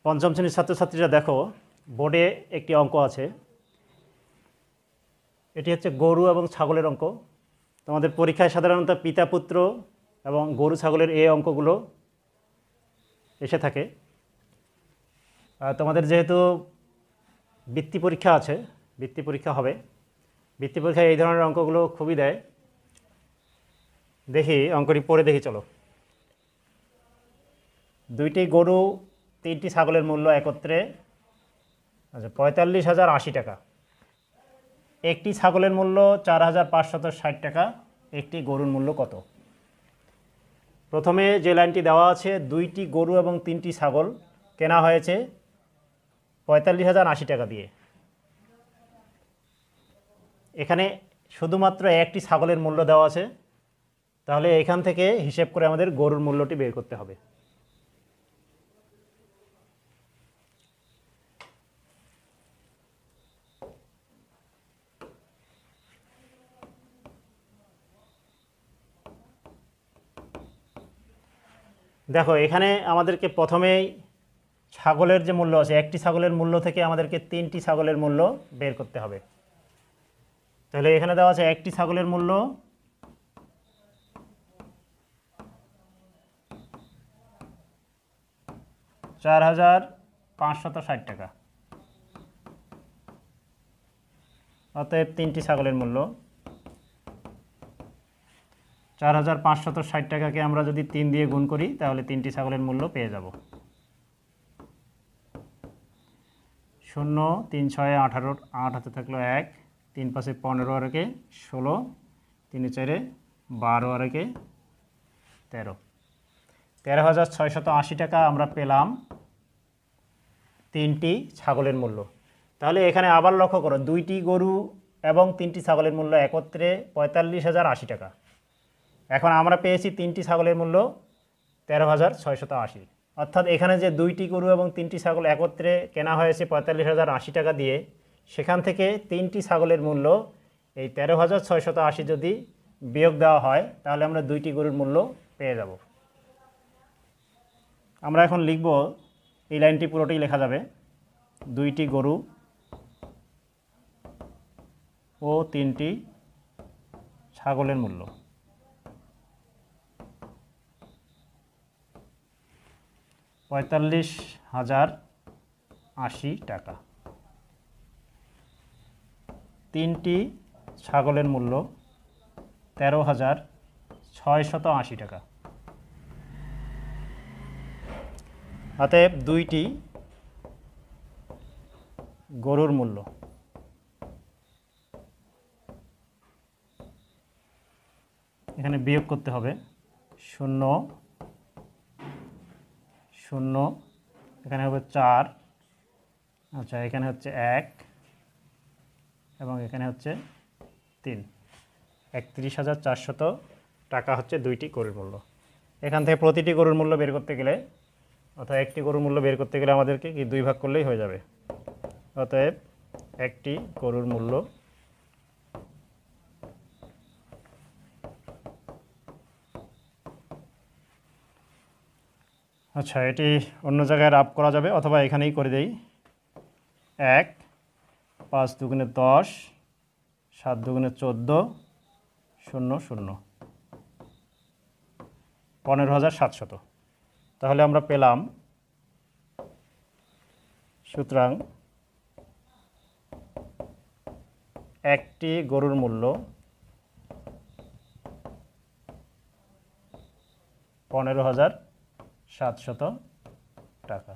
পঞ্চম শ্রেণীর ছাত্রছাত্রীরা দেখো, বোর্ডে একটি অঙ্ক আছে। এটি হচ্ছে গরু এবং ছাগলের অঙ্ক। তোমাদের পরীক্ষায় সাধারণত পিতা পুত্র এবং গরু ছাগলের এই অঙ্কগুলো এসে থাকে। তোমাদের যেহেতু বৃত্তি পরীক্ষা আছে, বৃত্তি পরীক্ষা হবে, বৃত্তি পরীক্ষায় এই ধরনের অঙ্কগুলো খুবই দেয়। দেখি অঙ্কটি পড়ে দেখি, চলো। দুইটি গরু, তিনটি ছাগলের মূল্য একত্রে 45,080 টাকা। একটি ছাগলের মূল্য 4,560 টাকা। একটি গরুর মূল্য কত? প্রথমে যে লাইনটি দেওয়া আছে, দুইটি গরু এবং তিনটি ছাগল কেনা হয়েছে 45,080 টাকা দিয়ে। এখানে শুধুমাত্র একটি ছাগলের মূল্য দেওয়া আছে, তাহলে এখান থেকে হিসেব করে আমাদের গরুর মূল্যটি বের করতে হবে। দেখো, এখানে আমাদেরকে প্রথমেই ছাগলের যে মূল্য আছে, একটি ছাগলের মূল্য থেকে আমাদেরকে তিনটি ছাগলের মূল্য বের করতে হবে। তাহলে এখানে দেওয়া আছে একটি ছাগলের মূল্য 4,560 টাকা। অতএব তিনটি ছাগলের মূল্য 4,560 টাকাকে আমরা যদি 3 দিয়ে গুণ করি, তাহলে তিনটি ছাগলের মূল্য পেয়ে যাব। 0, 3, 6, 18, 8 হাতে থাকলো 1, 3, 5, 15 আর একে 16, 3, 4, 12 আর একে 13। 13,680 টাকা আমরা পেলাম তিনটি ছাগলের মূল্য। তাহলে এখানে আবার লক্ষ্য করো, দুইটি গরু এবং তিনটি ছাগলের মূল্য একত্রে 45,080 টাকা। এখন আমরা পেয়েছি তিনটি ছাগলের মূল্য 13,680। অর্থাৎ এখানে যে দুইটি গরু এবং তিনটি ছাগল একত্রে কেনা হয়েছে 45,080 টাকা দিয়ে, সেখান থেকে তিনটি ছাগলের মূল্য এই 13,680 যদি বিয়োগ দেওয়া হয়, তাহলে আমরা দুইটি গরুর মূল্য পেয়ে যাব। আমরা এখন লিখব, এই লাইনটি পুরোটাই লেখা যাবে, দুইটি গরু ও তিনটি ছাগলের মূল্য 45,080 টাকা। তিনটি ছাগলের মূল্য 13,680 টাকা। অতএব দুইটি গরুর মূল্য এখানে বিয়োগ করতে হবে। 0, 0, এখানে হবে 4, আচ্ছা এখানে হচ্ছে 1 এবং এখানে হচ্ছে 3। 31,400 টাকা হচ্ছে দুইটি গরুর মূল্য। এখান থেকে প্রতিটি গরুর মূল্য বের করতে গেলে, অর্থাৎ একটি গরুর মূল্য বের করতে গেলে আমাদেরকে কি 2 ভাগ করলেই হয়ে যাবে। অতএব একটি গরুর মূল্য আচ্ছা, এটি অন্য জায়গায় রাফ করা যাবে অথবা এখানেই করে দেই। 1, 5 দুগুণে 10, 7 দুগুণে 14, 0, 0, 15,700। তাহলে আমরা পেলাম, সুতরাং একটি গরুর মূল্য 15,700 টাকা।